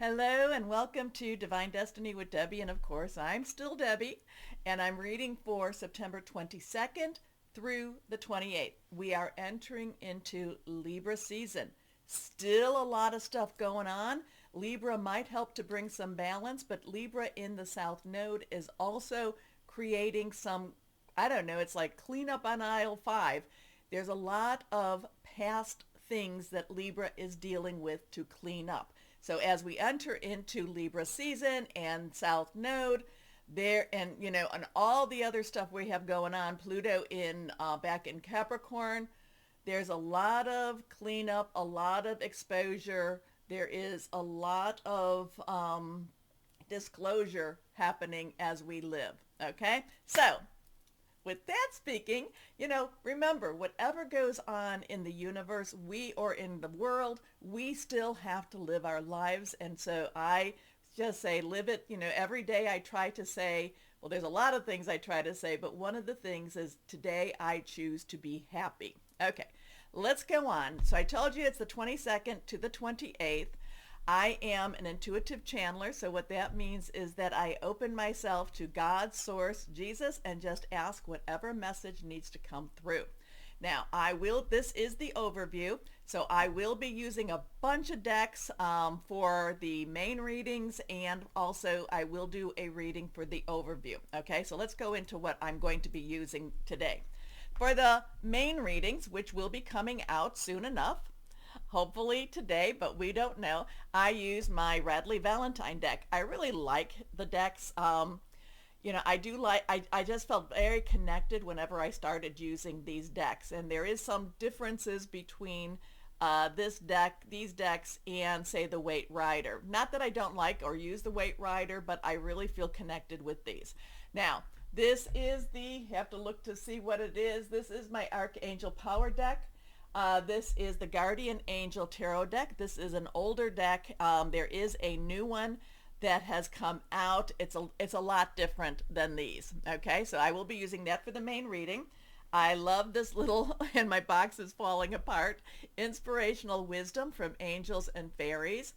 Hello and welcome to Divine Destiny with Debbie. And of course, I'm still Debbie, and I'm reading for September 22nd through the 28th. We are entering into Libra season. Still a lot of stuff going on. Libra might help to bring some balance, but Libra in the South Node is also creating some, I don't know, it's like cleanup on aisle 5. There's a lot of past things that Libra is dealing with to clean up. So as we enter into Libra season and South Node, there and all the other stuff we have going on, Pluto in back in Capricorn, there's a lot of cleanup, a lot of exposure. There is a lot of disclosure happening as we live. Okay, so with that speaking, remember, whatever goes on in the universe, or in the world, we still have to live our lives. And so I just say, live it. Every day I try to say, well, there's a lot of things I try to say, but one of the things is today I choose to be happy. Okay, let's go on. So I told you it's the 22nd to the 28th. I am an intuitive channeler, so what that means is that I open myself to God, Source, Jesus, and just ask whatever message needs to come through. Now, this is the overview, so I will be using a bunch of decks for the main readings, and also I will do a reading for the overview. Okay, so let's go into what I'm going to be using today. For the main readings, which will be coming out soon enough, hopefully today, but we don't know, I use my Radley Valentine deck. I really like the decks. I just felt very connected whenever I started using these decks. And there is some differences between these decks, and say the Weight Rider. Not that I don't like or use the Weight Rider, but I really feel connected with these. Now, this is have to look to see what it is. This is my Archangel Power deck. This is the Guardian Angel Tarot deck. This is an older deck. There is a new one that has come out. It's a lot different than these. Okay, so I will be using that for the main reading. I love this little, and my box is falling apart, Inspirational Wisdom from Angels and Fairies,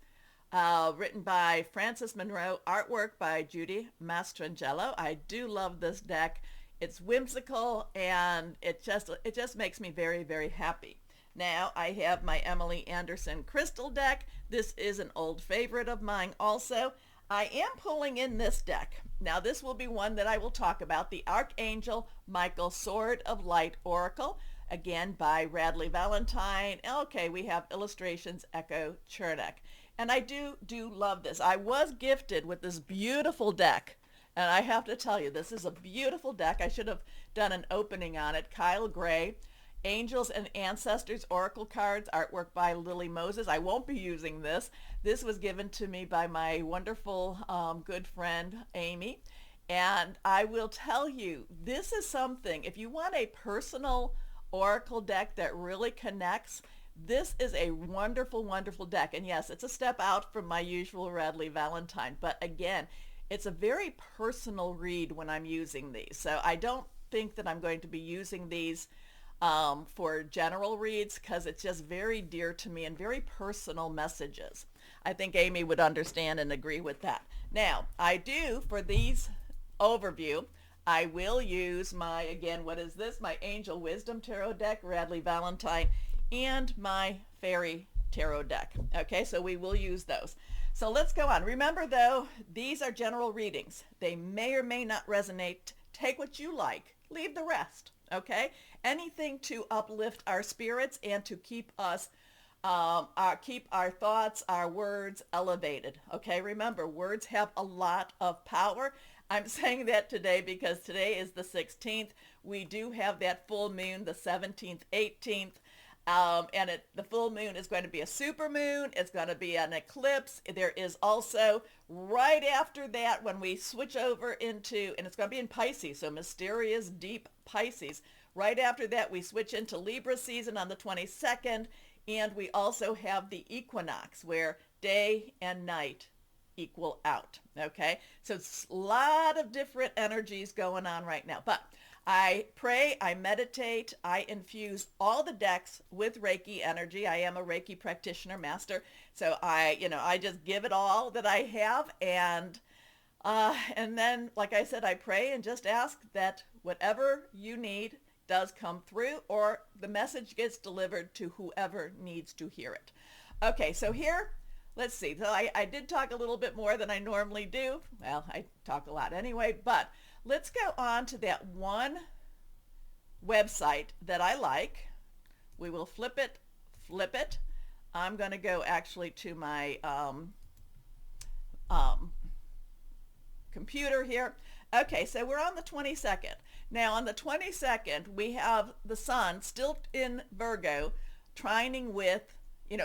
written by Frances Monroe, artwork by Judy Mastrangelo. I do love this deck. It's whimsical, and it just makes me very, very happy. Now I have my Emily Anderson Crystal deck. This is an old favorite of mine also. I am pulling in this deck. Now this will be one that I will talk about, the Archangel Michael Sword of Light Oracle, again by Radley Valentine. Okay, we have illustrations Echo Chernak. And I do love this. I was gifted with this beautiful deck. And I have to tell you, this is a beautiful deck. I should have done an opening on it. Kyle Gray, Angels and Ancestors Oracle cards, artwork by Lily Moses. I won't be using this. This was given to me by my wonderful good friend, Amy. And I will tell you, this is something, if you want a personal Oracle deck that really connects, this is a wonderful, wonderful deck. And yes, it's a step out from my usual Radley Valentine. But again, it's a very personal read when I'm using these. So I don't think that I'm going to be using these for general reads, because it's just very dear to me and very personal messages. I think Amy would understand and agree with that. Now, I do, for these overview, I will use what is this? My Angel Wisdom Tarot deck, Radley Valentine, and my Fairy Tarot deck. Okay, so we will use those. So let's go on. Remember though, these are general readings. They may or may not resonate. Take what you like, leave the rest. Okay, anything to uplift our spirits and to keep us keep our thoughts, our words elevated. Okay, remember, words have a lot of power. I'm saying that today because today is the 16th. We do have that full moon, the 17th, 18th. The full moon is going to be a super moon. It's going to be an eclipse. There is also, right after that, when we switch over into, and it's going to be in Pisces, so mysterious, deep Pisces. Right after that, we switch into Libra season on the 22nd, and we also have the equinox, where day and night equal out. Okay, so it's a lot of different energies going on right now. But I pray, I meditate, I infuse all the decks with Reiki energy. I am a Reiki practitioner master. So I just give it all that I have. And then, like I said, I pray and just ask that whatever you need does come through, or the message gets delivered to whoever needs to hear it. Okay, so here, let's see. So I did talk a little bit more than I normally do. Well, I talk a lot anyway, but let's go on to that one website that I like. We will flip it. I'm going to go actually to my computer here. Okay, so we're on the 22nd. Now on the 22nd, we have the sun still in Virgo, trining with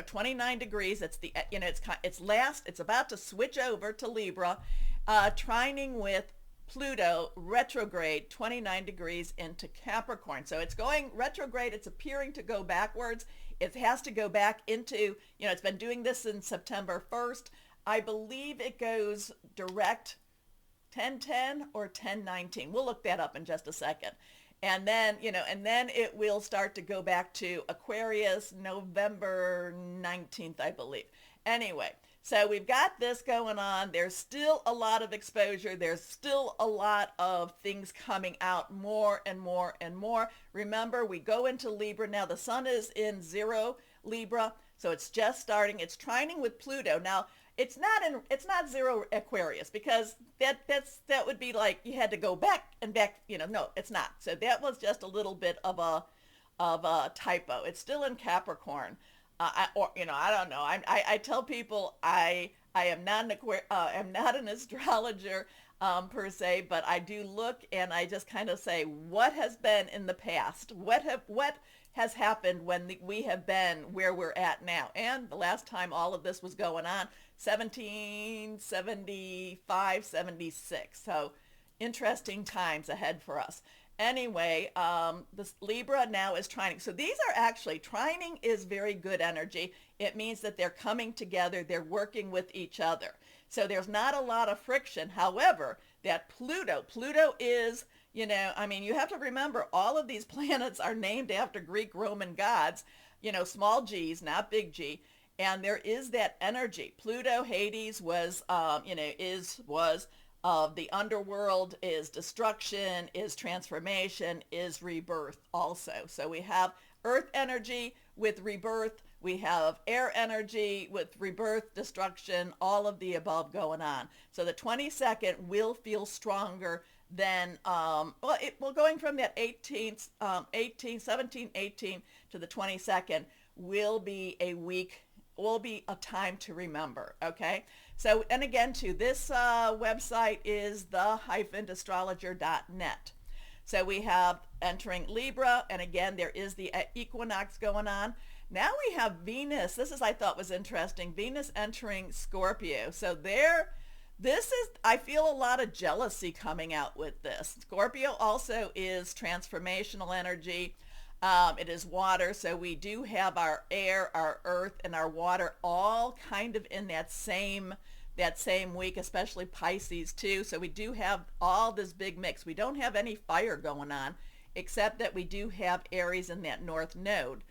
29 degrees. It's it's about to switch over to Libra, trining with Pluto retrograde 29 degrees into Capricorn. So it's going retrograde. It's appearing to go backwards. It has to go back into, it's been doing this since September 1st. I believe it goes direct 1010 or 1019. We'll look that up in just a second. And then, it will start to go back to Aquarius November 19th, I believe. Anyway, so we've got this going on. There's still a lot of exposure. There's still a lot of things coming out more and more and more. Remember, we go into Libra. Now the sun is in 0 Libra, so it's just starting. It's trining with Pluto. Now, it's not 0 Aquarius, because that would be like you had to go back and back. No, it's not. So that was just a little bit of a typo. It's still in Capricorn. I don't know. I tell people I am not I'm not an astrologer per se, but I do look and I just kind of say what has been in the past. What has happened when we have been where we're at now. And the last time all of this was going on, 1775, 76. So interesting times ahead for us. Anyway, this Libra now is trining. So these are actually, trining is very good energy. It means that they're coming together. They're working with each other. So there's not a lot of friction. However, that Pluto is, you have to remember all of these planets are named after Greek Roman gods, small g's, not big G. And there is that energy. Pluto, Hades was of the underworld, is destruction, is transformation, is rebirth also. So we have earth energy with rebirth. We have air energy with rebirth, destruction, all of the above going on. So the 22nd will feel stronger than, going from that 17, 18 to the 22nd will be a time to remember, okay? So, and again, too, this website is the-astrologer.net. So we have entering Libra, and again, there is the equinox going on. Now we have Venus. I thought was interesting. Venus entering Scorpio. So I feel a lot of jealousy coming out with this. Scorpio also is transformational energy. It is water, so we do have our air, our earth, and our water all kind of in that same week, especially Pisces too. So we do have all this big mix. We don't have any fire going on, except that we do have Aries in that north node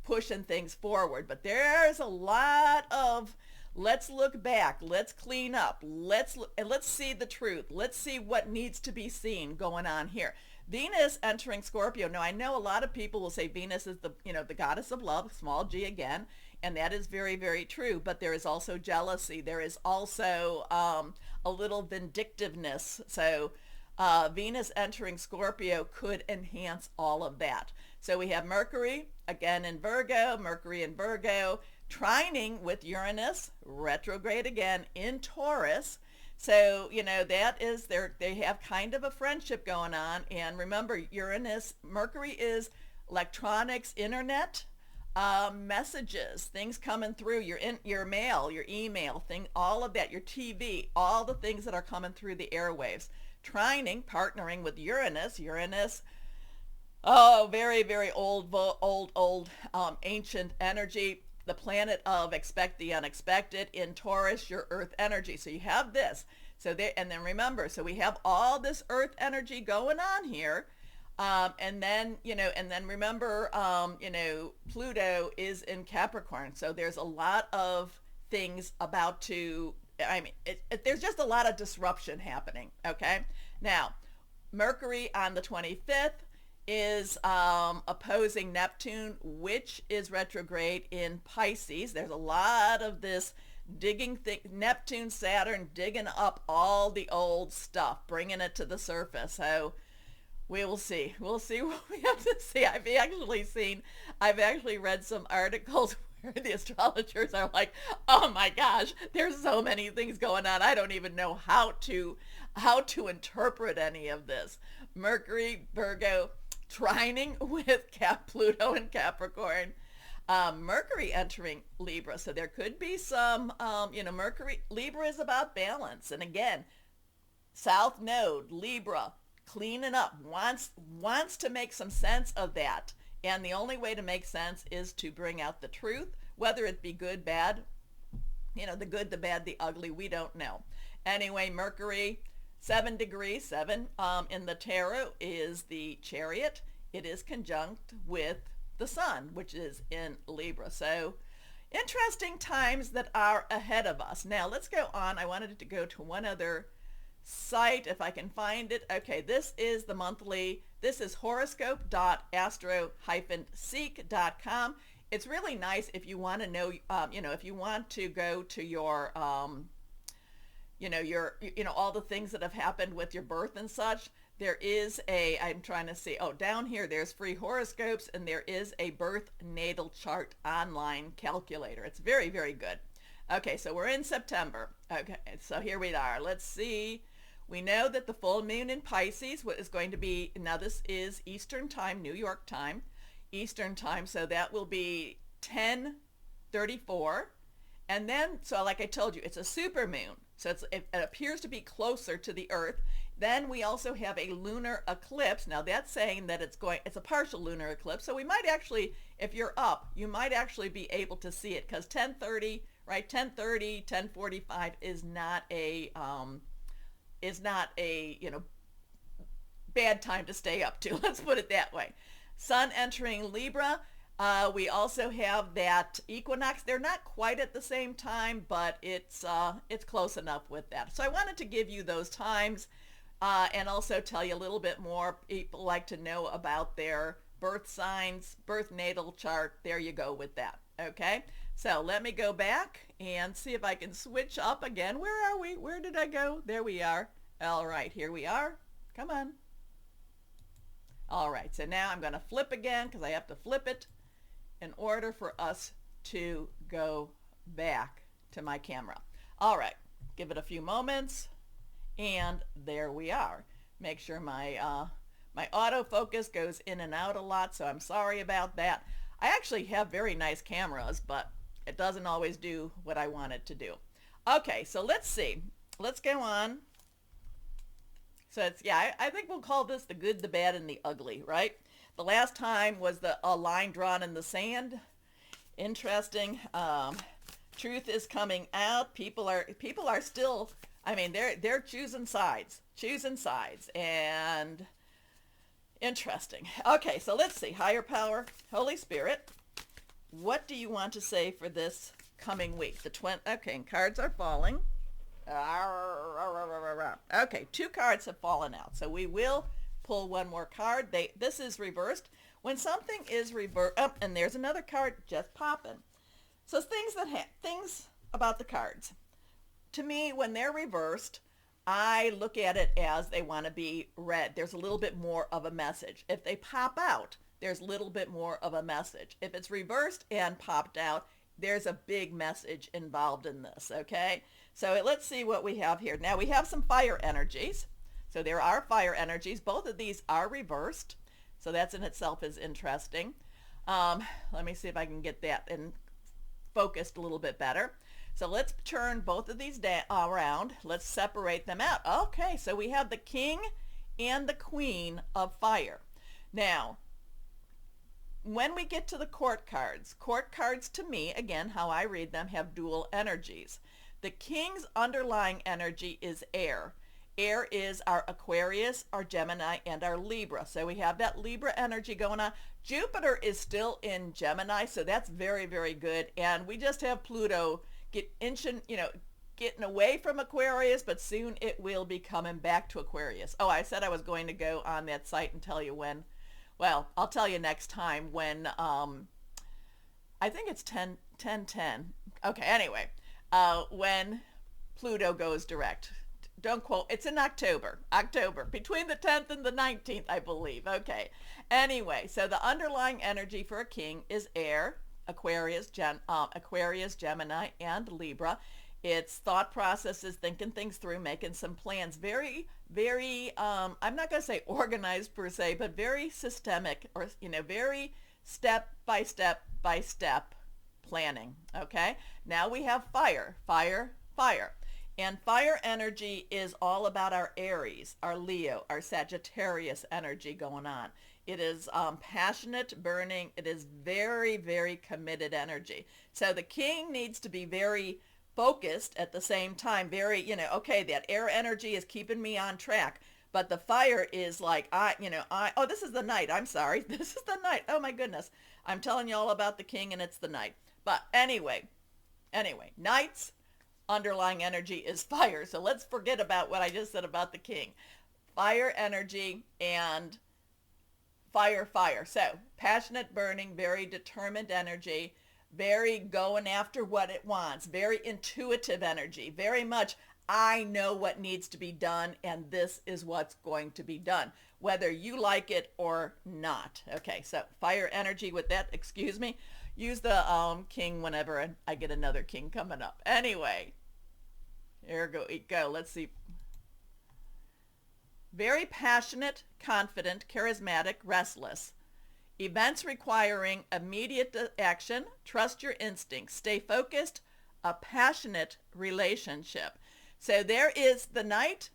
pushing things forward. But there's a lot of let's look back, let's clean up, let's see the truth, let's see what needs to be seen going on here. Venus entering Scorpio. Now, I know a lot of people will say Venus is the goddess of love, small g again, and that is very, very true. But there is also jealousy. There is also a little vindictiveness. So Venus entering Scorpio could enhance all of that. So we have Mercury, again in Virgo, trining with Uranus, retrograde again in Taurus. So, that is they have kind of a friendship going on. And remember, Mercury is electronics, internet, messages, things coming through, your mail, your email, all of that, your TV, all the things that are coming through the airwaves. Trining, partnering with Uranus, very, very old, ancient energy. The planet of expect the unexpected in Taurus, your earth energy. So you have this. And then remember, so we have all this earth energy going on here. And then, and then remember, Pluto is in Capricorn. So there's a lot of things about to, I mean, there's just a lot of disruption happening. Okay. Now, Mercury on the 25th is opposing Neptune, which is retrograde in Pisces. There's a lot of this digging Neptune, Saturn digging up all the old stuff, bringing it to the surface. So we will see. We'll see what we have to see. I've actually read some articles where the astrologers are like, oh my gosh, there's so many things going on. I don't even know how to interpret any of this. Mercury, Virgo, trining with Pluto and Capricorn. Mercury entering Libra. So there could be some, Mercury, Libra is about balance. And again, South Node, Libra, cleaning up, wants to make some sense of that. And the only way to make sense is to bring out the truth, whether it be good, bad, the good, the bad, the ugly, we don't know. Anyway, Mercury, 7 degrees, 7 in the tarot is the Chariot. It is conjunct with the Sun, which is in Libra. So interesting times that are ahead of us. Now let's go on. I wanted to go to one other site if I can find it. Okay, this is the monthly. This is horoscope.astro-seek.com. It's really nice if you want to know, if you want to go to your, all the things that have happened with your birth and such. There is I'm trying to see, down here, there's free horoscopes, and there is a birth natal chart online calculator. It's very, very good. Okay, so we're in September. Okay, so here we are. Let's see. We know that the full moon in Pisces is going to be, now this is Eastern time, New York time, Eastern time, so that will be 10:34. And then, so like I told you, it's a super moon. So it appears to be closer to the Earth. Then we also have a lunar eclipse. Now that's saying that it's a partial lunar eclipse. So we might actually, if you're up, you might actually be able to see it, because 10:30, right? 10:30, 10:45 is not a bad time to stay up to. Let's put it that way. Sun entering Libra. We also have that equinox. They're not quite at the same time, but it's close enough with that. So I wanted to give you those times and also tell you a little bit more. People like to know about their birth signs, birth natal chart. There you go with that. Okay, so let me go back and see if I can switch up again. Where are we? Where did I go? There we are. All right, here we are. Come on. All right, so now I'm going to flip again, because I have to flip it in order for us to go back to my camera. All right, give it a few moments, and there we are. Make sure my my autofocus goes in and out a lot, so I'm sorry about that. I actually have very nice cameras, but it doesn't always do what I want it to do. Okay, so let's see. Let's go on. So it's, yeah, I think we'll call this the good, the bad, and the ugly, right? The last time was a line drawn in the sand. Interesting. Truth is coming out. People are still, I mean, they're choosing sides, and interesting. Okay, so let's see. Higher power, Holy Spirit, what do you want to say for this coming week? Okay, and cards are falling. Okay, 2 cards have fallen out, so we will pull one more card. This is reversed. When something is reversed, and there's another card just popping. So things about the cards. To me, when they're reversed, I look at it as they want to be read. There's a little bit more of a message. If they pop out, there's a little bit more of a message. If it's reversed and popped out, there's a big message involved in this, okay? So let's see what we have here. Now we have some fire energies. So there are fire energies. Both of these are reversed. So that's in itself is interesting. Let me see if I can get that in focused a little bit better. So let's turn both of these around. Let's separate them out. Okay, so we have the King and the Queen of Fire. Now, when we get to the court cards to me, again, how I read them, have dual energies. The King's underlying energy is air. Air is our Aquarius, our Gemini, and our Libra. So we have that Libra energy going on. Jupiter is still in Gemini, so that's very, very good. And we just have Pluto getting away from Aquarius, but soon it will be coming back to Aquarius. Oh, I said I was going to go on that site and tell you when. Well, I'll tell you next time when, I think it's 10:10. Okay, anyway, when Pluto goes direct. Don't quote, it's in October, between the 10th and the 19th, I believe. Okay, anyway, so the underlying energy for a king is air, Aquarius, Gemini, and Libra. It's thought processes, thinking things through, making some plans. Very, very, I'm not going to say organized per se, but very systemic, or, very step by step by step planning. Okay, now we have fire. And fire energy is all about our Aries, our Leo, our Sagittarius energy going on. It is passionate, burning. It is very, very committed energy. So the king needs to be very focused at the same time. Very, okay, that air energy is keeping me on track. But the fire is like, oh, this is the night. I'm sorry. This is the night. Oh, my goodness. I'm telling you all about the king, and it's the night. But anyway, nights, underlying energy is fire. So let's forget about what I just said about the king. Fire energy and fire. So passionate, burning, very determined energy, very going after what it wants, very intuitive energy, very much I know what needs to be done, and this is what's going to be done, whether you like it or not. Okay, so fire energy with that, excuse me. Use the king whenever I get another king coming up. Anyway, here we go. Let's see. Very passionate, confident, charismatic, restless. Events requiring immediate action. Trust your instincts. Stay focused. A passionate relationship. So there is the night.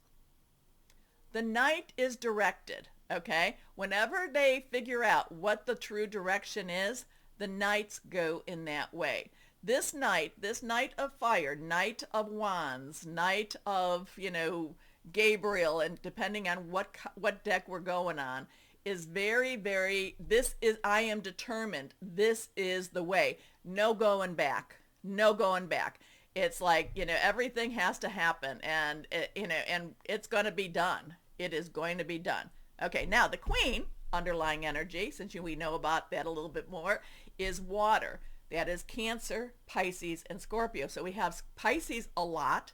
The night is directed, okay? Whenever they figure out what the true direction is, the nights go in that way. This night of fire, night of wands, night of, Gabriel, and depending on what deck we're going on, is very, very, I am determined. This is the way. No going back. It's like, everything has to happen, and, and it's going to be done. It is going to be done. Okay, now the queen, underlying energy, since we know about that a little bit more, is water. That is Cancer, Pisces, and Scorpio. So we have Pisces a lot.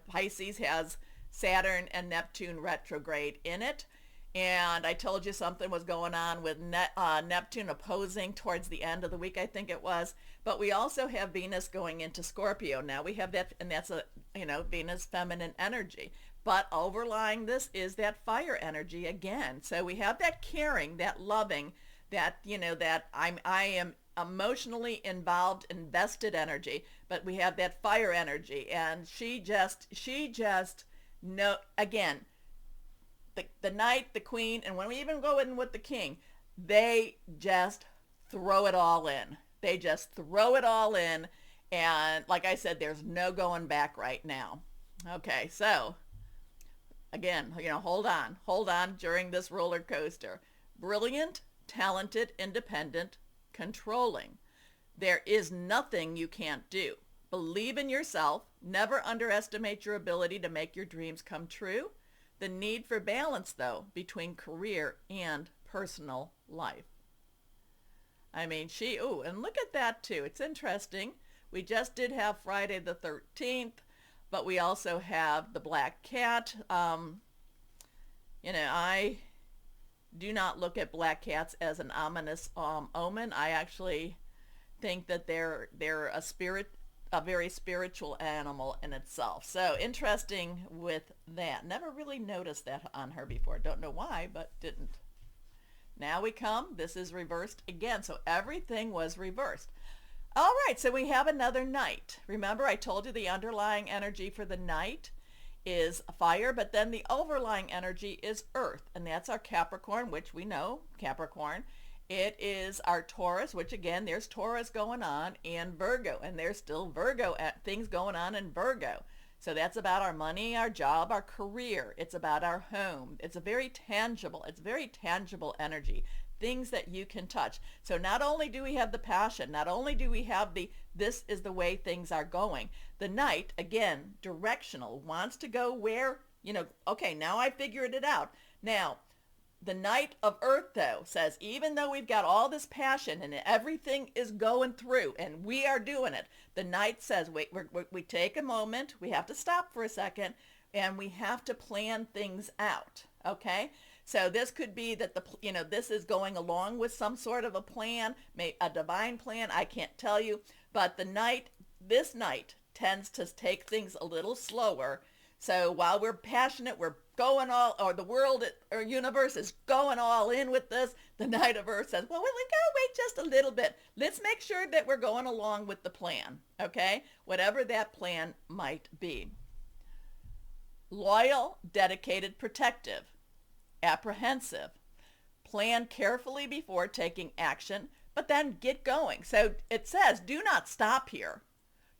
Pisces has Saturn and Neptune retrograde in it. And I told you something was going on with Neptune opposing towards the end of the week, I think it was. But we also have Venus going into Scorpio. Now we have that, and that's Venus feminine energy. But overlying this is that fire energy again. So we have that caring, that loving, that, that I am emotionally involved, invested energy. But we have that fire energy, and she just again, the knight, the queen, and when we even go in with the king, they just throw it all in. And like I said, there's no going back right now. Okay, so again, hold on during this roller coaster. Brilliant, talented, independent, controlling. There is nothing you can't do. Believe in yourself. Never underestimate your ability to make your dreams come true. The need for balance, though, between career and personal life. I mean, and look at that, too. It's interesting. We just did have Friday the 13th, but we also have the black cat. I do not look at black cats as an ominous omen. I actually think that they're a very spiritual animal in itself. So interesting with that. Never really noticed that on her before. Don't know why, but didn't. Now we come. This is reversed again. So everything was reversed. All right, so we have another night. Remember, I told you the underlying energy for the night is fire, but then the overlying energy is earth, and that's our Capricorn, which we know, Capricorn. It is our Taurus, which again, there's Taurus going on, and Virgo, and there's still Virgo things going on in Virgo. So that's about our money, our job, our career. It's about our home. It's very tangible energy, things that you can touch. So not only do we have the passion, not only do we have the this is the way things are going. The Knight, again, directional, wants to go where, okay, now I figured it out. Now, the Knight of Earth, though, says even though we've got all this passion and everything is going through and we are doing it, the Knight says, wait, we take a moment, we have to stop for a second, and we have to plan things out, okay? So this could be that this is going along with some sort of a plan, a divine plan, I can't tell you, but this Knight tends to take things a little slower. So while we're passionate, we're going or the world or universe is going all in with this, the Knight of Earth says, well, we gotta wait just a little bit. Let's make sure that we're going along with the plan, okay? Whatever that plan might be. Loyal, dedicated, protective, apprehensive. Plan carefully before taking action, but then get going. So it says, do not stop here.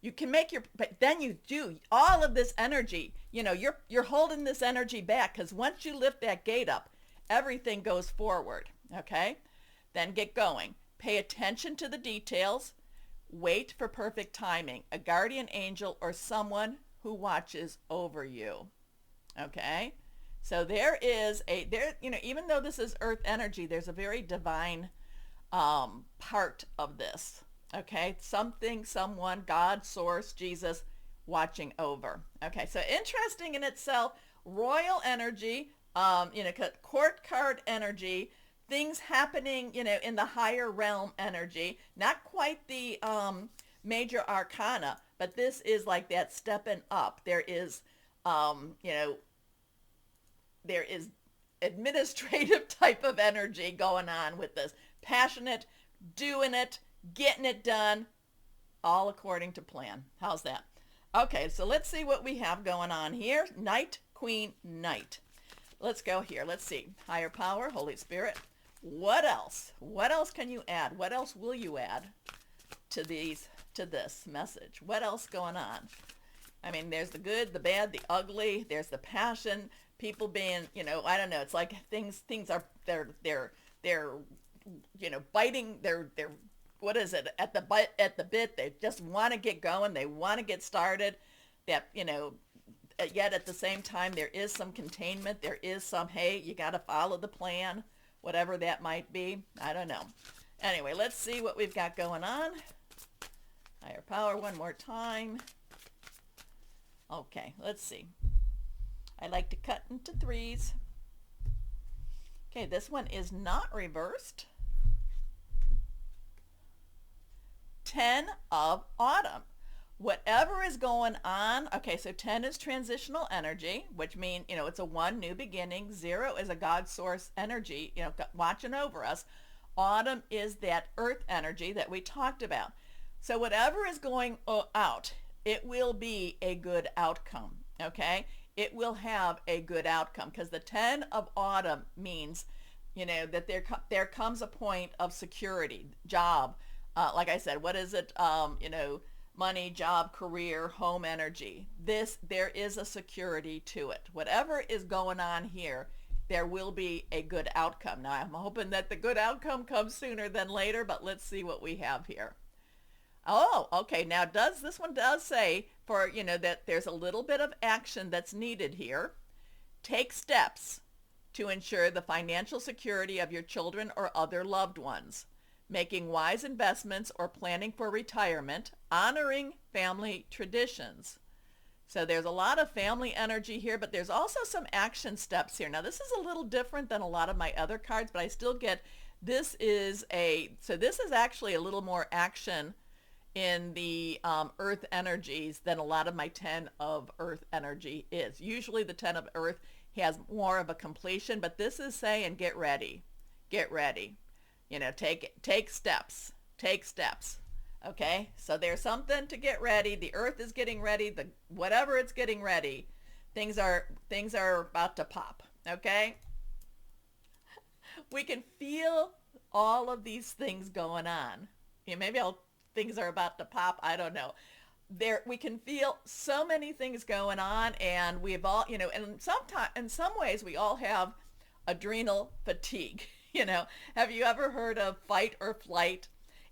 You can but then you do all of this energy, you're holding this energy back, because once you lift that gate up, everything goes forward, okay? Then get going. Pay attention to the details. Wait for perfect timing, a guardian angel or someone who watches over you, okay? So there is even though this is earth energy, there's a very divine part of this. Okay, something, someone, God, source, Jesus, watching over. Okay, so interesting in itself, royal energy, court card energy, things happening, in the higher realm energy, not quite the major arcana, but this is like that stepping up. There is, there is administrative type of energy going on with this. Passionate, doing it, getting it done, all according to plan. How's that? Okay, so let's see what we have going on here. Knight, Queen, Knight. Let's go here. Let's see. Higher power, Holy Spirit. What else? What else can you add? What else will you add to this message? What else going on? I mean, there's the good, the bad, the ugly. There's the passion. People being, I don't know. It's like things are they're biting. They're what is it, at the bit. They just want to get going. They want to get started. That, yet at the same time, there is some containment. There is some, hey, you got to follow the plan, whatever that might be. I don't know. Anyway, let's see what we've got going on. Higher power one more time. Okay, let's see. I like to cut into threes. Okay, this one is not reversed. 10 of autumn. Whatever is going on, okay, so 10 is transitional energy, which means, it's a 1, new beginning. 0 is a God source energy, watching over us. Autumn is that earth energy that we talked about. So whatever is going out, it will be a good outcome, okay? It will have a good outcome, because the 10 of autumn means, that there comes a point of security, job, like I said, what is it? Money, job, career, home energy. There is a security to it. Whatever is going on here, there will be a good outcome. Now, I'm hoping that the good outcome comes sooner than later, but let's see what we have here. Oh, okay. Now, this one does say that there's a little bit of action that's needed here. Take steps to ensure the financial security of your children or other loved ones. Making wise investments or planning for retirement, honoring family traditions. So there's a lot of family energy here, but there's also some action steps here. Now this is a little different than a lot of my other cards, but I still get, this is actually a little more action in the earth energies than a lot of my 10 of earth energy is. Usually the 10 of earth has more of a completion, but this is saying get ready, get ready. Take steps, okay? So there's something to get ready. The earth is getting ready. Whatever it's getting ready, things are about to pop, okay? We can feel all of these things going on. Maybe things are about to pop. I don't know. there we can feel so many things going on, and we've all, and sometimes in some ways we all have adrenal fatigue. Have you ever heard of fight or flight?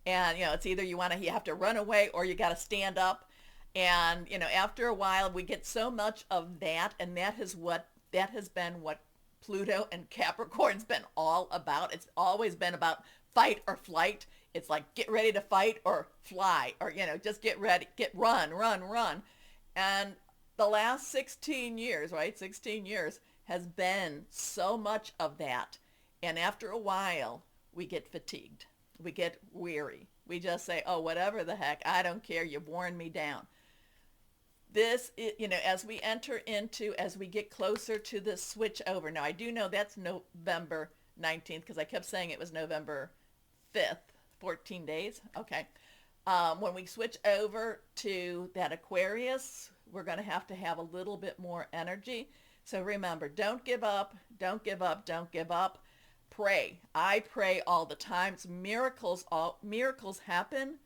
And it's either you have to run away or you got to stand up. And after a while we get so much of that, and that has been what Pluto and Capricorn's been all about. It's always been about fight or flight. It's like get ready to fight or fly, or just get ready, run. And the last 16 years, right? 16 years has been so much of that. And after a while, we get fatigued. We get weary. We just say, oh, whatever the heck, I don't care. You've worn me down. This, as we get closer to this switch over. Now, I do know that's November 19th because I kept saying it was November 5th, 14 days. Okay. When we switch over to that Aquarius, we're going to have a little bit more energy. So remember, don't give up, don't give up, don't give up. Pray. I pray all the time. Miracles happen.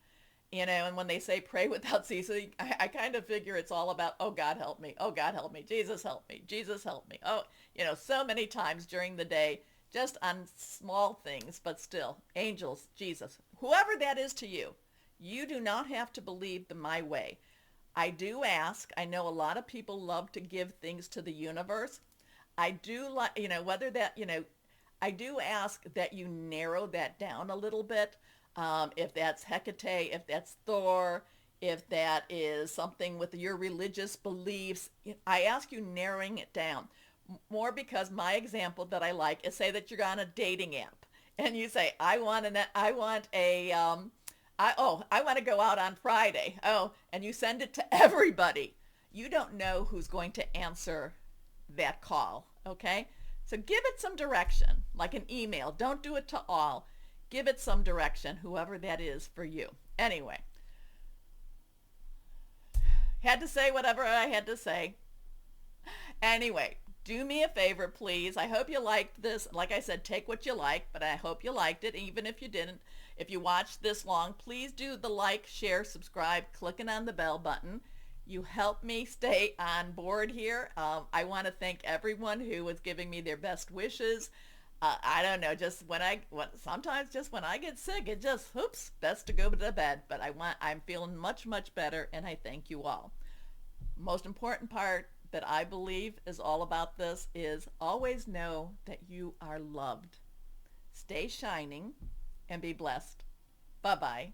And when they say pray without ceasing, I kind of figure it's all about, oh, God, help me. Oh, God, help me. Jesus, help me. Jesus, help me. Oh, so many times during the day, just on small things, but still, angels, Jesus, whoever that is to you, you do not have to believe my way. I do ask. I know a lot of people love to give things to the universe. I do like, whether that, I do ask that you narrow that down a little bit. If that's Hecate, if that's Thor, if that is something with your religious beliefs, I ask you narrowing it down. More because my example that I like is, say that you're on a dating app and you say, I want to go out on Friday. Oh, and you send it to everybody. You don't know who's going to answer that call, okay? So give it some direction, like an email. Don't do it to all. Give it some direction, whoever that is for you. Anyway, had to say whatever I had to say. Anyway, do me a favor, please. I hope you liked this. Like I said, take what you like, but I hope you liked it, even if you didn't. If you watched this long, please do the like, share, subscribe, clicking on the bell button. You help me stay on board here. I want to thank everyone who was giving me their best wishes. I don't know, sometimes just when I get sick, it just, best to go to bed. But I'm feeling much, much better, and I thank you all. Most important part that I believe is all about this is always know that you are loved. Stay shining and be blessed. Bye-bye.